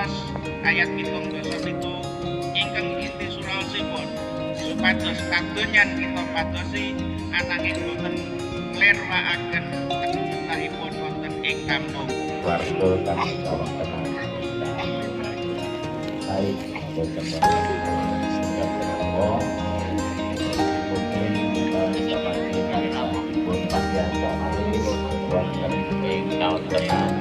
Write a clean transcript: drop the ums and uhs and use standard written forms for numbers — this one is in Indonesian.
14 ayat 17 ingkang inti suraosipun supados kadonyan kita padosi ananging boten nglerwakaken kedatanganipun wonten ing kamnong warga kami kawon tenang baik boten sehingga kenapa mungkin seperti pun panjang wonten ing kauntenan